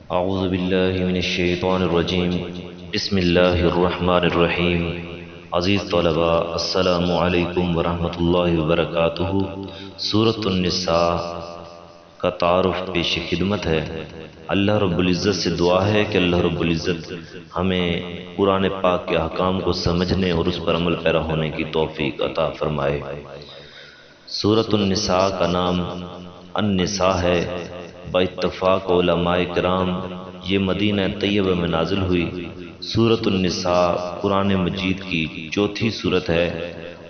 اعوذ باللہ من الشیطان الرجیم بسم اللہ الرحمن الرحیم۔ عزیز طلباء، السلام علیکم ورحمۃ اللہ وبرکاتہ۔ سورۃ النساء کا تعارف پیش خدمت ہے۔ اللہ رب العزت سے دعا ہے کہ اللہ رب العزت ہمیں قرآن پاک کے احکام کو سمجھنے اور اس پر عمل پیرا ہونے کی توفیق عطا فرمائے۔ سورۃ النساء کا نام النساء ہے۔ با اتفاق علماء کرام یہ مدینہ طیبہ میں نازل ہوئی۔ سورۃ النساء قرآن مجید کی چوتھی سورت ہے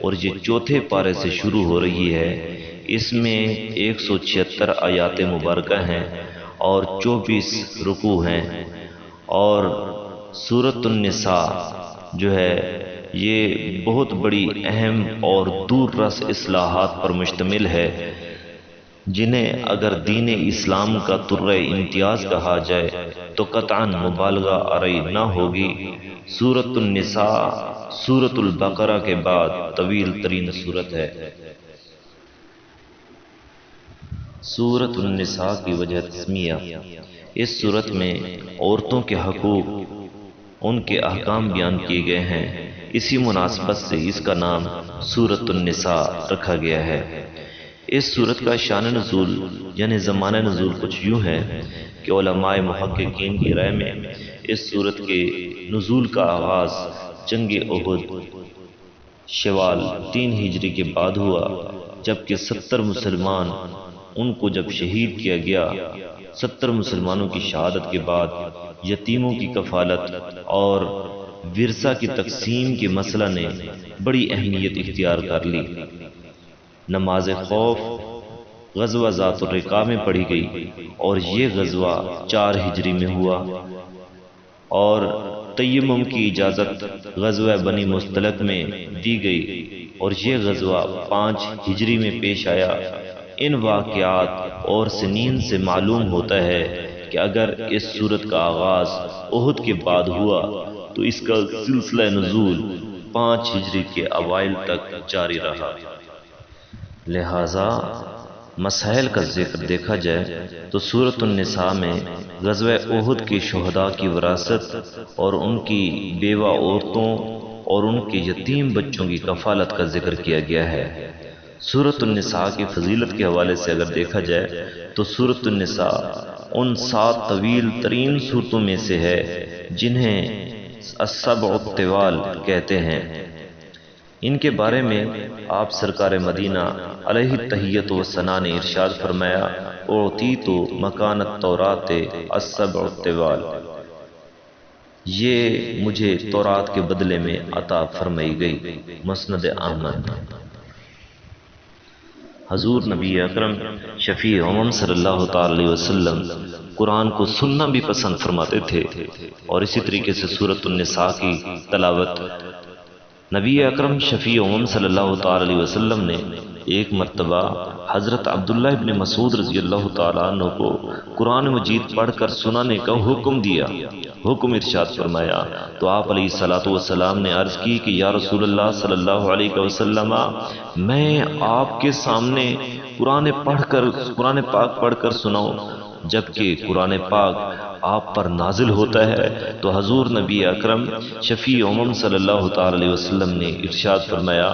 اور یہ چوتھے پارے سے شروع ہو رہی ہے۔ اس میں 176 آیات مبارکہ ہیں اور 24 رکوع ہیں، اور سورۃ النساء جو ہے یہ بہت بڑی اہم اور دور رس اصلاحات پر مشتمل ہے، جنہیں اگر دین اسلام کا طرۂ امتیاز کہا جائے تو قطعاً مبالغہ آرائی نہ ہوگی۔ سورۃ النساء سورۃ البقرہ کے بعد طویل ترین سورت ہے۔ سورۃ النساء کی وجہ تسمیہ: اس سورت میں عورتوں کے حقوق، ان کے احکام بیان کیے گئے ہیں، اسی مناسبت سے اس کا نام سورۃ النساء رکھا گیا ہے۔ اس سورت کا شان نزول یعنی زمانہ نزول کچھ یوں ہے کہ علماء محققین کی رائے میں اس سورت کے نزول کا آغاز جنگ احد شوال 3 ہجری کے بعد ہوا، جبکہ 70 مسلمان ان کو جب شہید کیا گیا۔ 70 مسلمانوں کی شہادت کے بعد یتیموں کی کفالت اور ورثہ کی تقسیم کے مسئلہ نے بڑی اہمیت اختیار کر لی۔ نماز خوف غزوہ ذات الرقاع میں پڑھی گئی اور یہ غزوہ 4 ہجری میں ہوا، اور تیمم کی اجازت غزوہ بنی مستلق میں دی گئی اور یہ غزوہ 5 ہجری میں پیش آیا۔ ان واقعات اور سنین سے معلوم ہوتا ہے کہ اگر اس سورت کا آغاز احد کے بعد ہوا تو اس کا سلسلہ نزول 5 ہجری کے اوائل تک جاری رہا۔ لہذا مسائل کا ذکر دیکھا جائے تو سورۃ النساء میں غزوہ احد کے شہداء کی وراثت اور ان کی بیوہ عورتوں اور ان کے یتیم بچوں کی کفالت کا ذکر کیا گیا ہے۔ سورۃ النساء کی فضیلت کے حوالے سے اگر دیکھا جائے تو سورۃ النساء ان 7 طویل ترین سورتوں میں سے ہے جنہیں السبع الطوال کہتے ہیں۔ ان کے بارے میں آپ سرکار مدینہ علیہ التحیۃ والثناء نے ارشاد فرمایا: اعطیت مکان التوراۃ السبع الطوال، یہ مجھے تورات کے بدلے میں عطا فرمائی گئی۔ مسند احمد۔ حضور نبی اکرم شفیع امم صلی اللہ تعالی علیہ وسلم قرآن کو سننا بھی پسند فرماتے تھے، اور اسی طریقے سے سورۃ النساء کی تلاوت نبی اکرم شفیع امم صلی اللہ تعالی علیہ وسلم نے ایک مرتبہ حضرت عبداللہ ابن مسعود رضی اللہ تعالیٰ عنہ کو قرآن مجید پڑھ کر سنانے کا حکم دیا، حکم ارشاد فرمایا تو آپ علیہ الصلوۃ والسلام نے عرض کی کہ یا رسول اللہ صلی اللہ علیہ وسلم، میں آپ کے سامنے قرآن پاک پڑھ کر سناؤں، جبکہ قرآن پاک آپ پر نازل ہوتا ہے؟ تو حضور نبی اکرم شفیع امم صلی اللہ تعالی علیہ وسلم نے ارشاد فرمایا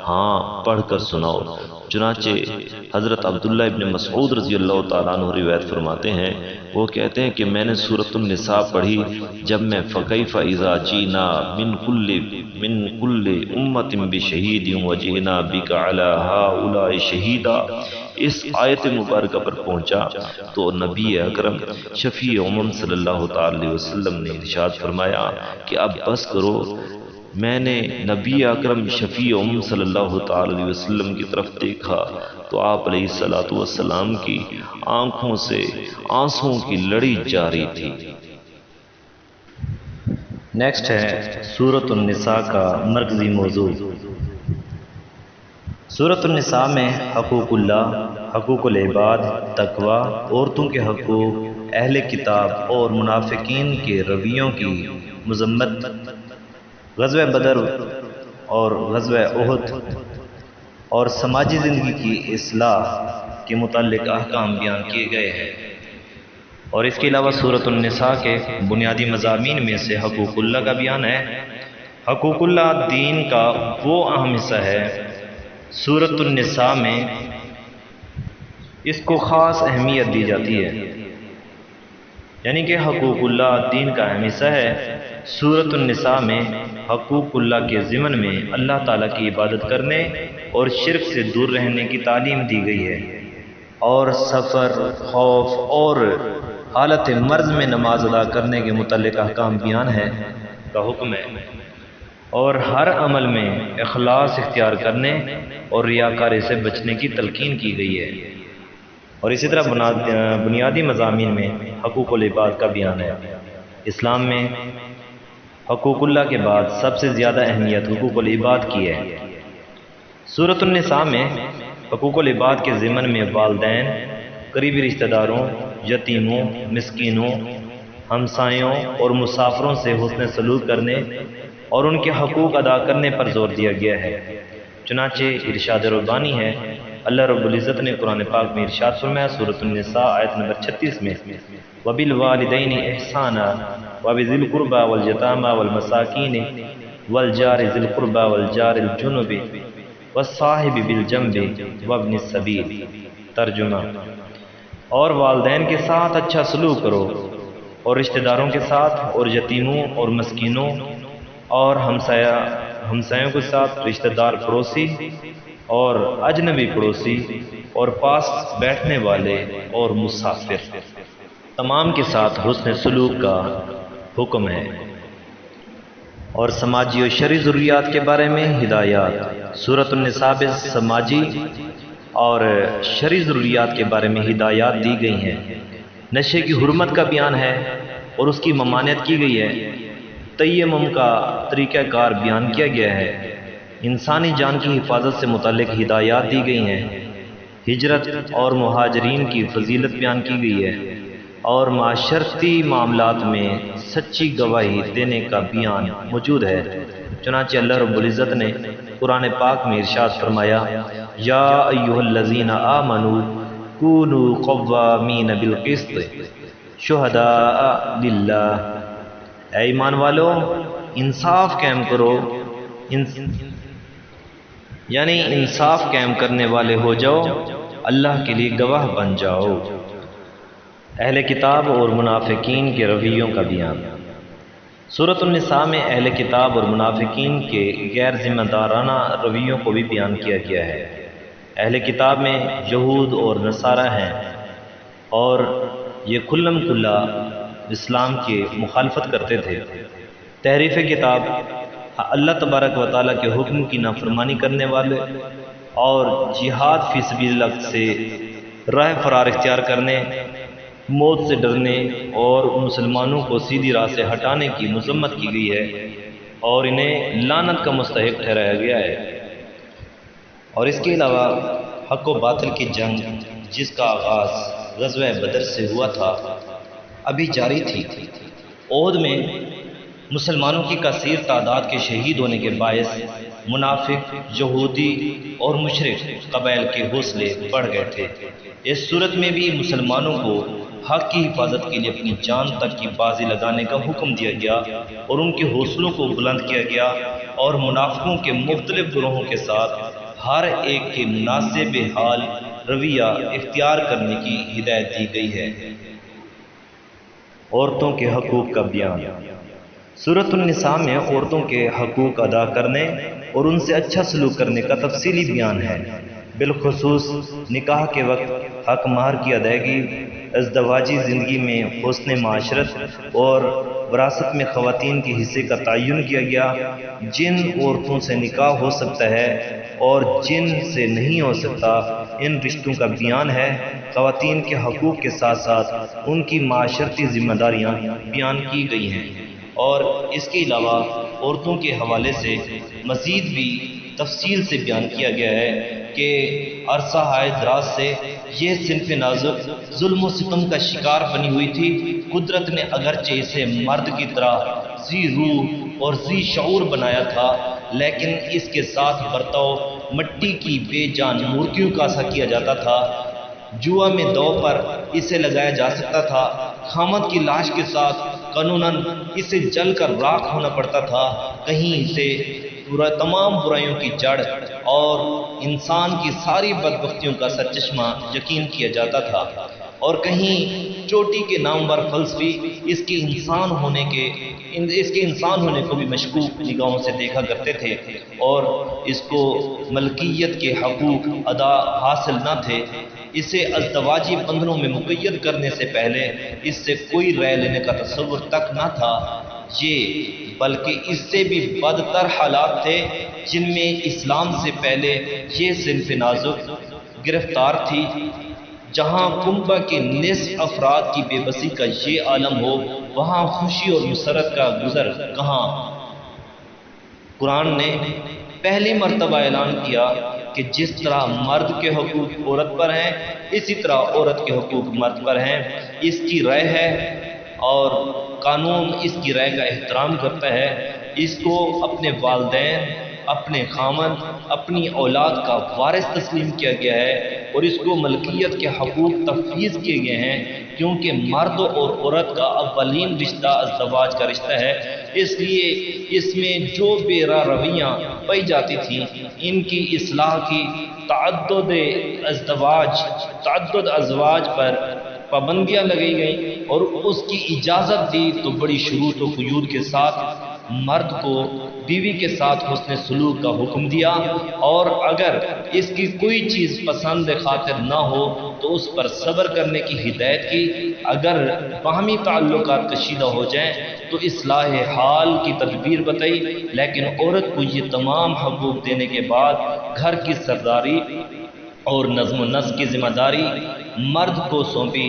ہاں پڑھ کر سناؤ۔ چنانچہ حضرت عبداللہ ابن مسعود رضی اللہ تعالیٰ عنہ روایت فرماتے ہیں، وہ کہتے ہیں کہ میں نے سورۃ النساء پڑھی جب میں فکیف اذا جینا من کل امت بشہید وجئنا بک علی ہؤلاء شہیدا، اس آیت مبارکہ پر پہنچا تو نبی اکرم شفیع امم صلی اللہ تعالی علیہ وسلم نے ارشاد فرمایا کہ اب بس کرو۔ میں نے نبی اکرم شفیع امم صلی اللہ تعالی علیہ وسلم کی طرف دیکھا تو آپ علیہ الصلوۃ والسلام کی آنکھوں سے آنسوؤں کی لڑی جاری تھی۔ نیکسٹ ہے سورۃ النساء کا مرکزی موضوع۔ سورۃ النساء میں حقوق اللہ، حقوق العباد، تقوی، عورتوں کے حقوق، اہل کتاب اور منافقین کے رویوں کی مذمت، غزوہ بدر اور غزوہ احد اور سماجی زندگی کی اصلاح کے متعلق احکام بیان کیے گئے ہیں۔ اور اس کے علاوہ سورۃ النساء کے بنیادی مضامین میں سے حقوق اللہ کا بیان ہے۔ حقوق اللہ دین کا وہ اہم حصہ ہے۔ سورۃ النساء میں اس کو خاص اہمیت دی جاتی ہے، یعنی کہ حقوق اللہ دین کا اہم حصہ ہے۔ سورۃ النساء میں حقوق اللہ کے ضمن میں اللہ تعالیٰ کی عبادت کرنے اور شرک سے دور رہنے کی تعلیم دی گئی ہے، اور سفر، خوف اور حالت مرض میں نماز ادا کرنے کے متعلق احکام بیان ہے کا حکم ہے، اور ہر عمل میں اخلاص اختیار کرنے اور ریاکاری سے بچنے کی تلقین کی گئی ہے۔ اور اسی طرح بنیادی مضامین میں حقوق العباد کا بیان ہے۔ اسلام میں حقوق اللہ کے بعد سب سے زیادہ اہمیت حقوق العباد کی ہے۔ سورۃ النساء میں حقوق العباد کے ضمن میں والدین، قریبی رشتہ داروں، یتیموں، مسکینوں، ہمسایوں اور مسافروں سے حسن سلوک کرنے اور ان کے حقوق ادا کرنے پر زور دیا گیا ہے۔ چنانچہ ارشاد ربانی ہے، اللہ رب العزت نے قرآن پاک میں ارشاد فرمایا سورۃ النساء آیت نمبر 36 میں، وَبِالْوَالِدَيْنِ إِحْسَانًا وَبِذِي الْقُرْبَى وَالْيَتَامَى وَالْمَسَاكِينِ وَالْجَارِ ذِي الْقُرْبَى وَالْجَارِ الْجُنُبِ وَالصَّاحِبِ بِالْجَنبِ وَابْنِ السَّبِيلِ۔ ترجمہ: اور والدین کے ساتھ اچھا سلوک کرو، اور رشتہ داروں کے ساتھ، اور یتیموں اور مسکینوں اور ہمسایوں کے ساتھ، رشتہ دار پڑوسی اور اجنبی پڑوسی اور پاس بیٹھنے والے اور مسافر، تمام کے ساتھ حسن سلوک کا حکم ہے۔ اور سماجی و شرعی ضروریات کے بارے میں ہدایات۔ سورۃ النساء میں سماجی اور شرعی ضروریات کے بارے میں ہدایات دی گئی ہیں۔ نشے کی حرمت کا بیان ہے اور اس کی ممانعت کی گئی ہے۔ تیمم کا طریقہ کار بیان کیا گیا ہے۔ انسانی جان کی حفاظت سے متعلق ہدایات دی گئی ہیں۔ ہجرت اور مہاجرین کی فضیلت بیان کی گئی ہے، اور معاشرتی معاملات میں سچی گواہی دینے کا بیان موجود ہے۔ چنانچہ اللہ رب العزت نے قرآن پاک میں ارشاد فرمایا، یا ایھا الذین آمنوا کونوا قوامین بالقسط شہداء للہ۔ اے ایمان والو، انصاف قائم کرو، یعنی انصاف قائم کرنے والے ہو جاؤ، اللہ کے لیے گواہ بن جاؤ۔ اہل کتاب اور منافقین کے رویوں کا بیان۔ سورۃ النساء میں اہل کتاب اور منافقین کے غیر ذمہ دارانہ رویوں کو بھی بیان کیا گیا ہے۔ اہل کتاب میں یہود اور نصارہ ہیں، اور یہ کھلم کھلا اسلام کی مخالفت کرتے تھے۔ تحریف کتاب اللہ تبارک و تعالیٰ کے حکم کی نافرمانی کرنے والے اور جہاد فی سبیل اللہ سے راہ فرار اختیار کرنے، موت سے ڈرنے اور مسلمانوں کو سیدھی راہ سے ہٹانے کی مذمت کی گئی ہے، اور انہیں لعنت کا مستحق ٹھہرایا گیا ہے۔ اور اس کے علاوہ حق و باطل کی جنگ، جس کا آغاز غزوہ بدر سے ہوا تھا، ابھی جاری تھی۔ احد میں مسلمانوں کی کثیر تعداد کے شہید ہونے کے باعث منافق، یہودی اور مشرک قبائل کے حوصلے بڑھ گئے تھے۔ اس صورت میں بھی مسلمانوں کو حق کی حفاظت کے لیے اپنی جان تک کی بازی لگانے کا حکم دیا گیا، اور ان کے حوصلوں کو بلند کیا گیا، اور منافقوں کے مختلف گروہوں کے ساتھ ہر ایک کے مناسب حال رویہ اختیار کرنے کی ہدایت دی گئی ہے۔ عورتوں کے حقوق کا بیان۔ سورۃ النساء میں عورتوں کے حقوق ادا کرنے اور ان سے اچھا سلوک کرنے کا تفصیلی بیان ہے۔ بالخصوص نکاح کے وقت حق مہر کی ادائیگی، ازدواجی زندگی میں حسن معاشرت اور وراثت میں خواتین کے حصے کا تعین کیا گیا۔ جن عورتوں سے نکاح ہو سکتا ہے اور جن سے نہیں ہو سکتا، ان رشتوں کا بیان ہے۔ خواتین کے حقوق کے ساتھ ساتھ ان کی معاشرتی ذمہ داریاں بیان کی گئی ہیں، اور اس کے علاوہ عورتوں کے حوالے سے مزید بھی تفصیل سے بیان کیا گیا ہے کہ عرصہ دراز سے یہ صنف نازک ظلم و ستم کا شکار بنی ہوئی تھی۔ قدرت نے اگرچہ اسے مرد کی طرح ذی روح اور ذی شعور بنایا تھا، لیکن اس کے ساتھ برتاؤ مٹی کی بے جان مورتیوں کا سا کیا جاتا تھا۔ جوا میں دو پر اسے لگایا جا سکتا تھا، خامد کی لاش کے ساتھ قانوناً اسے جل کر راکھ ہونا پڑتا تھا، کہیں اسے تمام برائیوں کی جڑ اور انسان کی ساری بدبختیوں کا سرچشمہ یقین کیا جاتا تھا، اور کہیں چوٹی کے نامور فلسفی اس کے انسان ہونے کو بھی مشکوک نگاہوں سے دیکھا کرتے تھے، اور اس کو ملکیت کے حقوق ادا حاصل نہ تھے۔ اسے ازدواجی بندھنوں میں مقید کرنے سے پہلے اس سے کوئی رائے لینے کا تصور تک نہ تھا، بلکہ اس سے بھی بدتر حالات تھے جن میں اسلام سے پہلے یہ صنف نازک گرفتار تھی۔ جہاں کنبہ کے نصف افراد کی بے بسی کا یہ عالم ہو، وہاں خوشی اور مسرت کا گزر کہاں؟ قرآن نے پہلی مرتبہ اعلان کیا کہ جس طرح مرد کے حقوق عورت پر ہیں، اسی طرح عورت کے حقوق مرد پر ہیں۔ اس کی رائے ہے اور قانون اس کی رائے کا احترام کرتا ہے۔ اس کو اپنے والدین، اپنے خامند، اپنی اولاد کا وارث تسلیم کیا گیا ہے، اور اس کو ملکیت کے حقوق تفویض کیے گئے ہیں، کیونکہ مرد اور عورت کا اولین رشتہ ازدواج کا رشتہ ہے۔ اس لیے اس میں جو بے راہ رویاں پائی جاتی تھیں، ان کی اصلاح کی تعدد ازواج پر پابندیاں لگائی گئیں، اور اس کی اجازت دی تو بڑی شروط و قیود کے ساتھ مرد کو بیوی کے ساتھ حسن سلوک کا حکم دیا، اور اگر اس کی کوئی چیز پسند خاطر نہ ہو تو اس پر صبر کرنے کی ہدایت کی۔ اگر باہمی تعلقات کشیدہ ہو جائیں تو اصلاح حال کی تدبیر بتائی، لیکن عورت کو یہ تمام حقوق دینے کے بعد گھر کی سرداری اور نظم و نسق کی ذمہ داری مرد کو سونپی،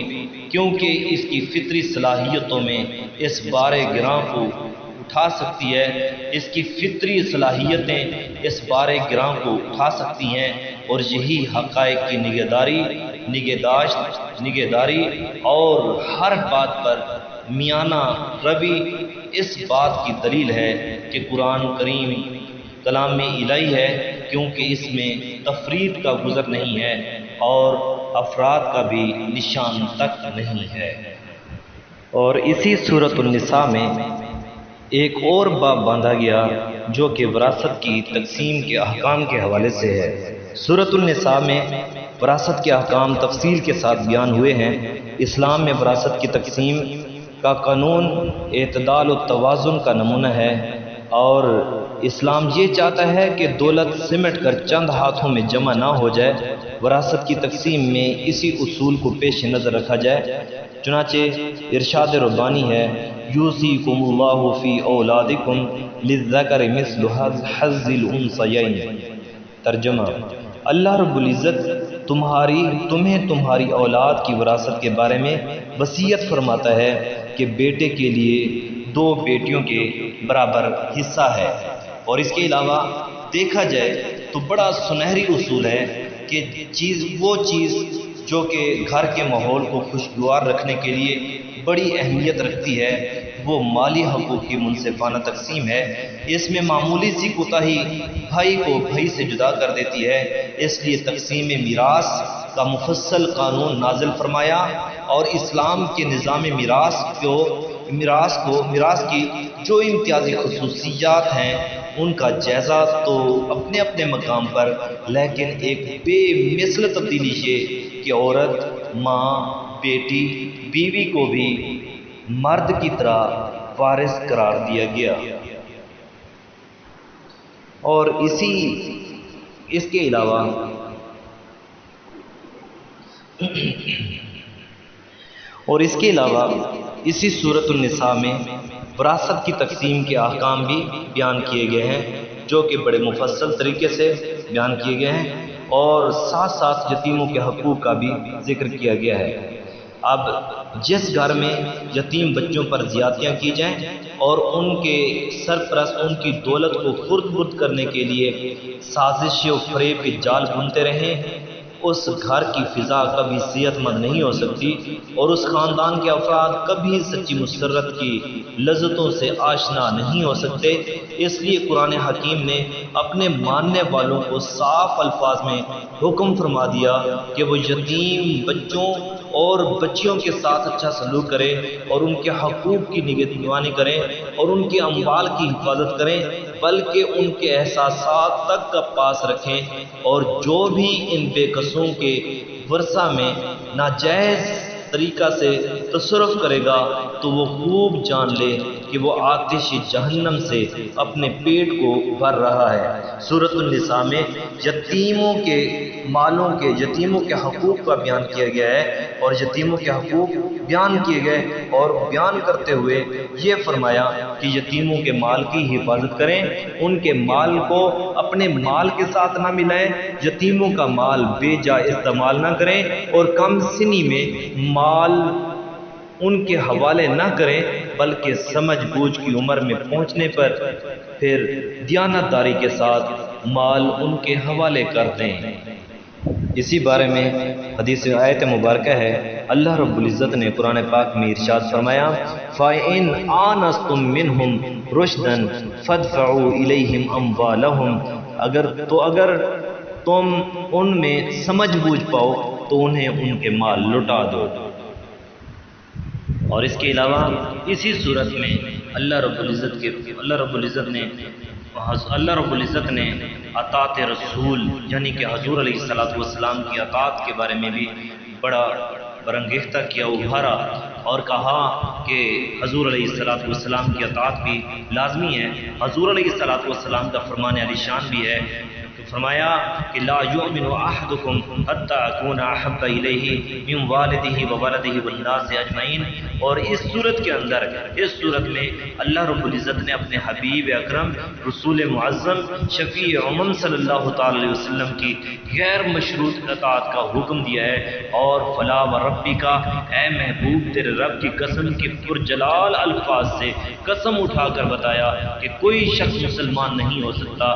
کیونکہ اس کی فطری صلاحیتوں میں اس بار گراں کو اٹھا سکتی ہے، اس کی فطری صلاحیتیں اس بار گراں کو اٹھا سکتی ہیں، اور یہی حقائق کی نگہداری اور ہر بات پر میانہ روی اس بات کی دلیل ہے کہ قرآن کریم کلام الہی ہے، کیونکہ اس میں تفرید کا گزر نہیں ہے اور افراد کا بھی نشان تک نہیں ہے۔ اور اسی سورۃ النساء میں ایک اور باب باندھا گیا جو کہ وراثت کی تقسیم کے احکام کے حوالے سے ہے۔ سورۃ النساء میں وراثت کے احکام تفصیل کے ساتھ بیان ہوئے ہیں۔ اسلام میں وراثت کی تقسیم کا قانون اعتدال و توازن کا نمونہ ہے، اور اسلام یہ چاہتا ہے کہ دولت سمٹ کر چند ہاتھوں میں جمع نہ ہو جائے۔ وراثت کی تقسیم میں اسی اصول کو پیش نظر رکھا جائے۔ چنانچہ ارشاد ربانی ہے، یوصیکم اللہ فی اولادکم للذکر مثل حظ الانثیین۔ ترجمہ: اللہ رب العزت تمہیں تمہاری اولاد کی وراثت کے بارے میں وصیت فرماتا ہے کہ بیٹے کے لیے 2 بیٹیوں کے برابر حصہ ہے۔ اور اس کے علاوہ دیکھا جائے تو بڑا سنہری اصول ہے کہ وہ چیز جو کہ گھر کے ماحول کو خوشگوار رکھنے کے لیے بڑی اہمیت رکھتی ہے، وہ مالی حقوق کی منصفانہ تقسیم ہے۔ اس میں معمولی سی کوتاہی بھائی کو بھائی سے جدا کر دیتی ہے، اس لیے تقسیم میراث کا مفصل قانون نازل فرمایا، اور اسلام کے نظام میراث کی جو امتیازی خصوصیات ہیں ان کا جائزہ تو اپنے اپنے مقام پر، لیکن ایک بے مثل تبدیلی یہ کہ عورت، ماں، بیٹی، بیوی کو بھی مرد کی طرح وارث قرار دیا گیا۔ اور اس کے علاوہ اسی سورۃ النساء میں وراثت کی تقسیم کے احکام بھی بیان کیے گئے ہیں، جو کہ بڑے مفصل طریقے سے بیان کیے گئے ہیں، اور ساتھ ساتھ یتیموں کے حقوق کا بھی ذکر کیا گیا ہے۔ اب جس گھر میں یتیم بچوں پر زیادتیاں کی جائیں اور ان کے سرپرست ان کی دولت کو خرد برد کرنے کے لیے سازش و فریب کے جال بنتے رہیں، اس گھر کی فضا کبھی صحت مند نہیں ہو سکتی، اور اس خاندان کے افراد کبھی سچی مسرت کی لذتوں سے آشنا نہیں ہو سکتے۔ اس لیے قرآن حکیم نے اپنے ماننے والوں کو صاف الفاظ میں حکم فرما دیا کہ وہ یتیم بچوں اور بچیوں کے ساتھ اچھا سلوک کریں اور ان کے حقوق کی نگہبانی کریں اور ان کے اموال کی حفاظت کریں، بلکہ ان کے احساسات تک کا پاس رکھیں، اور جو بھی ان بے قصوں کے ورثہ میں ناجائز طریقہ سے تصرف کرے گا تو وہ خوب جان لے کہ وہ آتش جہنم سے اپنے پیٹ کو بھر رہا ہے۔ سورۃ النساء میں یتیموں کے مالوں کے یتیموں کے حقوق کا بیان کیا گیا ہے، اور یتیموں کے حقوق بیان کیے گئے، اور بیان کرتے ہوئے یہ فرمایا کہ یتیموں کے مال کی حفاظت کریں، ان کے مال کو اپنے مال کے ساتھ نہ ملائیں، یتیموں کا مال بے جا استعمال نہ کریں، اور کم سنی میں مال ان کے حوالے نہ کریں، بلکہ سمجھ بوجھ کی عمر میں پہنچنے پر پھر دیانتداری کے ساتھ مال ان کے حوالے کر دیں۔ اسی بارے میں حدیث آیت مبارکہ ہے، اللہ رب العزت نے قرآن پاک میں ارشاد فرمایا، فَإِنْ آنَسْتُم مِّنْهُمْ رُشْدًا فَادْفَعُوا إِلَيْهِمْ أَمْوَالَهُمْ اگر تم ان میں سمجھ بوجھ پاؤ تو انہیں ان کے مال لٹا دو۔ اور اس کے علاوہ اسی صورت میں اللہ رب العزت نے اطاعت رسول یعنی کہ حضور علیہ الصلوۃ والسلام کی اطاعت کے بارے میں بھی بڑا برانگیختہ کیا، ابھارا اور کہا کہ حضور علیہ الصلوۃ والسلام کی اطاعت بھی لازمی ہے۔ حضور علیہ الصلوۃ والسلام کا فرمان علی شان بھی ہے، فرمایا کہ لا یؤمن احدکم حتی اکون احب الیہ من والدہ وولدہ والناس اجمعین۔ اور اس صورت کے اندر اس صورت میں اللہ رب العزت نے اپنے حبیب اکرم رسول معظم شفیع امم صلی اللہ تعالی علیہ وسلم کی غیر مشروط اطاعت کا حکم دیا ہے، اور فلا وربک، اے محبوب تیرے رب کی قسم کے پرجلال الفاظ سے قسم اٹھا کر بتایا کہ کوئی شخص مسلمان نہیں ہو سکتا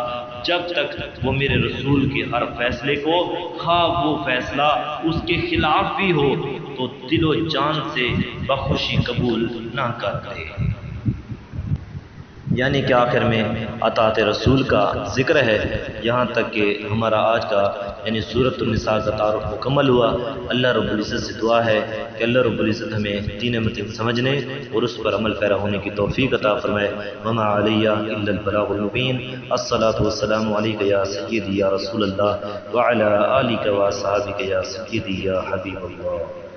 جب تک وہ میرے رسول کے ہر فیصلے کو، خواہ وہ فیصلہ اس کے خلاف بھی ہو، تو دل و جان سے بخوشی قبول نہ کرتے۔ یعنی کہ آخر میں اطاعت رسول کا ذکر ہے، یہاں تک کہ ہمارا آج کا یعنی سورۃ النساء کا تعارف مکمل ہوا۔ اللہ رب العزت سے دعا ہے کہ اللہ رب العزت ہمیں دین متین سمجھنے اور اس پر عمل پیرا ہونے کی توفیق عطا فرمائے۔ وما علی الا البلاغ المبین۔ الصلاۃ والسلام علیک یا سیدی یا رسول اللہ وعلی آلک واصحابک یا سیدی یا حبیب اللہ۔